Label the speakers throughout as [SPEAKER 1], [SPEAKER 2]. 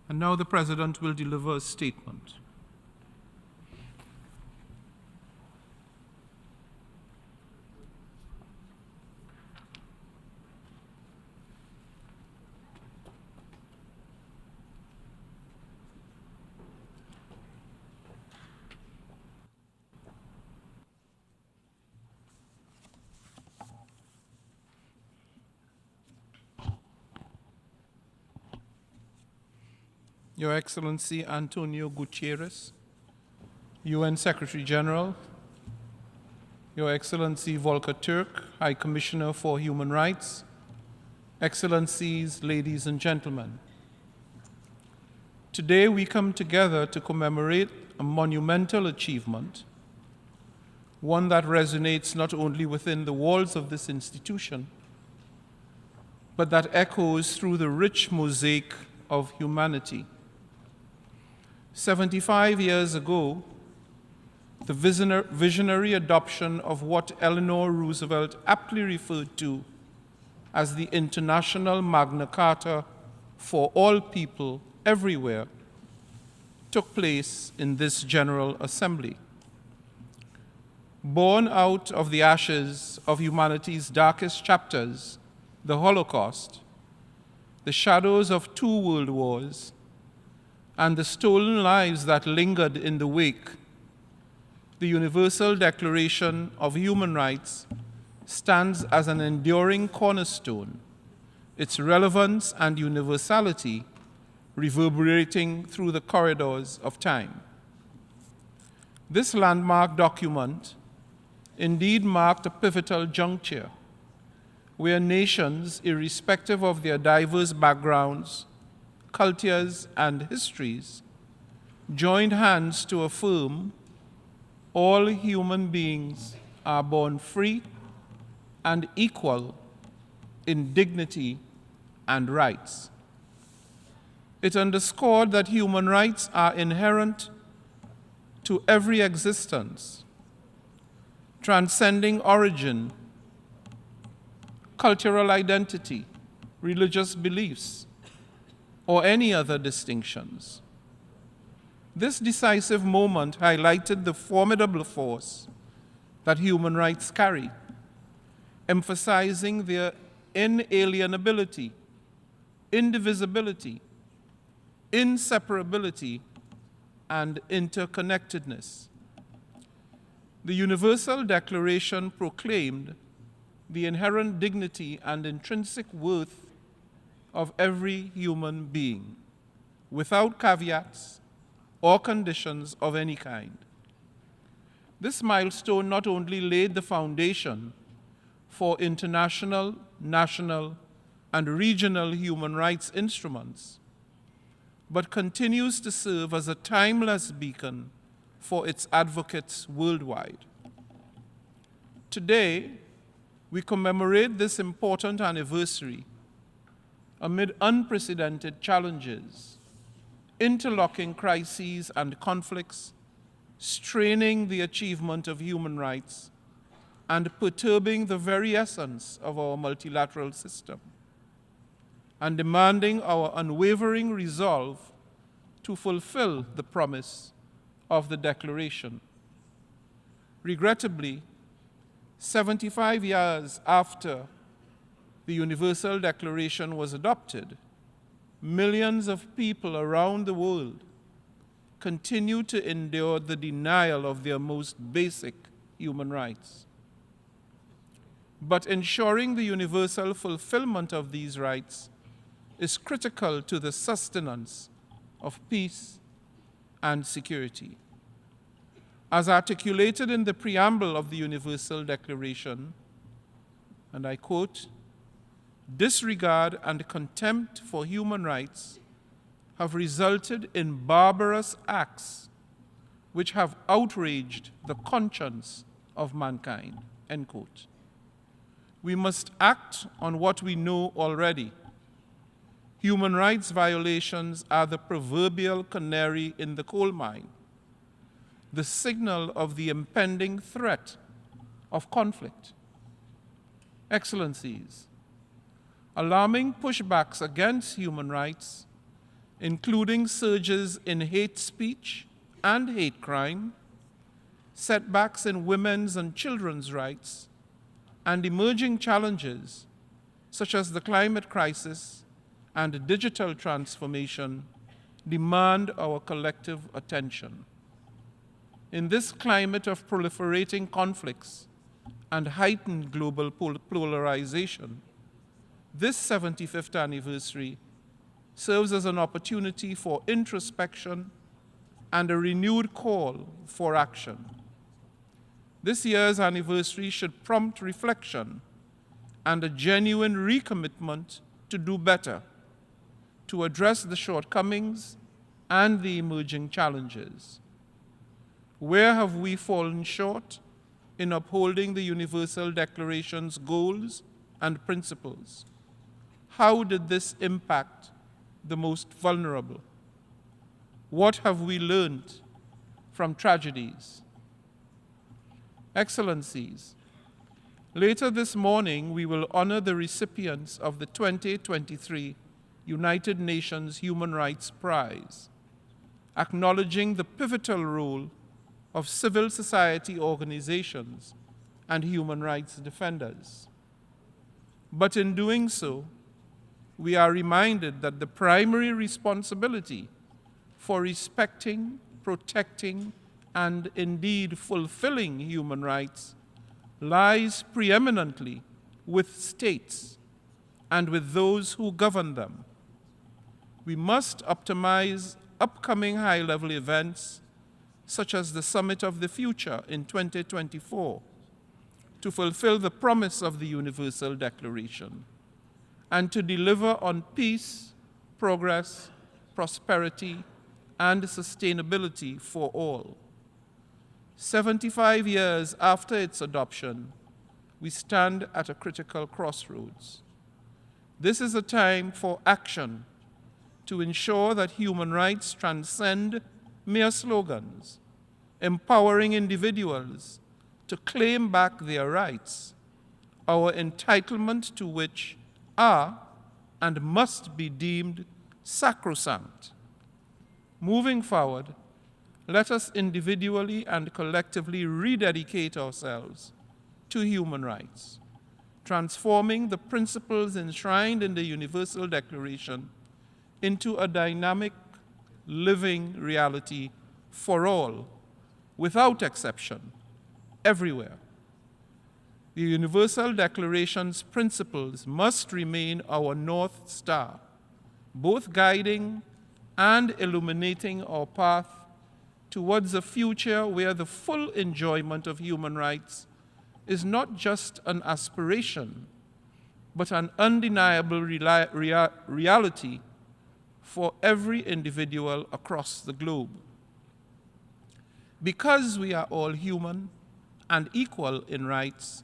[SPEAKER 1] And now the President will deliver a statement. Your Excellency Antonio Guterres, UN Secretary General, Your Excellency Volker Turk, High Commissioner for Human Rights, Excellencies, ladies and gentlemen. Today we come together to commemorate a monumental achievement, one that resonates not only within the walls of this institution, but that echoes through the rich mosaic of humanity. 75 years ago, the visionary adoption of what Eleanor Roosevelt aptly referred to as the international Magna Carta for all people everywhere took place in this General Assembly. Born out of the ashes of humanity's darkest chapters, the Holocaust, the shadows of 2 world wars, and the stolen lives that lingered in the wake, the Universal Declaration of Human Rights stands as an enduring cornerstone, its relevance and universality reverberating through the corridors of time. This landmark document indeed marked a pivotal juncture where nations, irrespective of their diverse backgrounds, cultures, and histories, joined hands to affirm all human beings are born free and equal in dignity and rights. It underscored that human rights are inherent to every existence, transcending origin, cultural identity, religious beliefs, or any other distinctions. This decisive moment highlighted the formidable force that human rights carry, emphasizing their inalienability, indivisibility, inseparability, and interconnectedness. The Universal Declaration proclaimed the inherent dignity and intrinsic worth of every human being, without caveats or conditions of any kind. This milestone not only laid the foundation for international, national, and regional human rights instruments, but continues to serve as a timeless beacon for its advocates worldwide. Today, we commemorate this important anniversary amid unprecedented challenges, interlocking crises and conflicts, straining the achievement of human rights, and perturbing the very essence of our multilateral system, and demanding our unwavering resolve to fulfill the promise of the Declaration. Regrettably, 75 years after the Universal Declaration was adopted, millions of people around the world continue to endure the denial of their most basic human rights. But ensuring the universal fulfillment of these rights is critical to the sustenance of peace and security. As articulated in the preamble of the Universal Declaration, and I quote, "Disregard and contempt for human rights have resulted in barbarous acts which have outraged the conscience of mankind," end quote. We must act on what we know already. Human rights violations are the proverbial canary in the coal mine, the signal of the impending threat of conflict. Excellencies, alarming pushbacks against human rights including surges in hate speech and hate crime, setbacks in women's and children's rights, and emerging challenges such as the climate crisis and digital transformation demand our collective attention. In this climate of proliferating conflicts and heightened global polarization, this 75th anniversary serves as an opportunity for introspection and a renewed call for action. This year's anniversary should prompt reflection and a genuine recommitment to do better, to address the shortcomings and the emerging challenges. Where have we fallen short in upholding the Universal Declaration's goals and principles? How did this impact the most vulnerable? What have we learned from tragedies? Excellencies, later this morning we will honor the recipients of the 2023 United Nations Human Rights Prize, acknowledging the pivotal role of civil society organizations and human rights defenders. But in doing so, we are reminded that the primary responsibility for respecting, protecting, and indeed fulfilling human rights lies preeminently with states and with those who govern them. We must optimize upcoming high-level events such as the Summit of the Future in 2024 to fulfill the promise of the Universal Declaration and to deliver on peace, progress, prosperity, and sustainability for all. 75 years after its adoption, we stand at a critical crossroads. This is a time for action to ensure that human rights transcend mere slogans, empowering individuals to claim back their rights, our entitlement to which are and must be deemed sacrosanct. Moving forward, let us individually and collectively rededicate ourselves to human rights, transforming the principles enshrined in the Universal Declaration into a dynamic, living reality for all, without exception, everywhere. The Universal Declaration's principles must remain our North Star, both guiding and illuminating our path towards a future where the full enjoyment of human rights is not just an aspiration, but an undeniable reality for every individual across the globe. Because we are all human and equal in rights,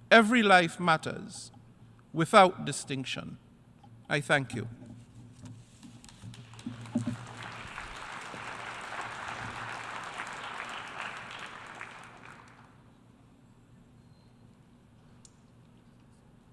[SPEAKER 1] every life matters, without distinction. I thank you.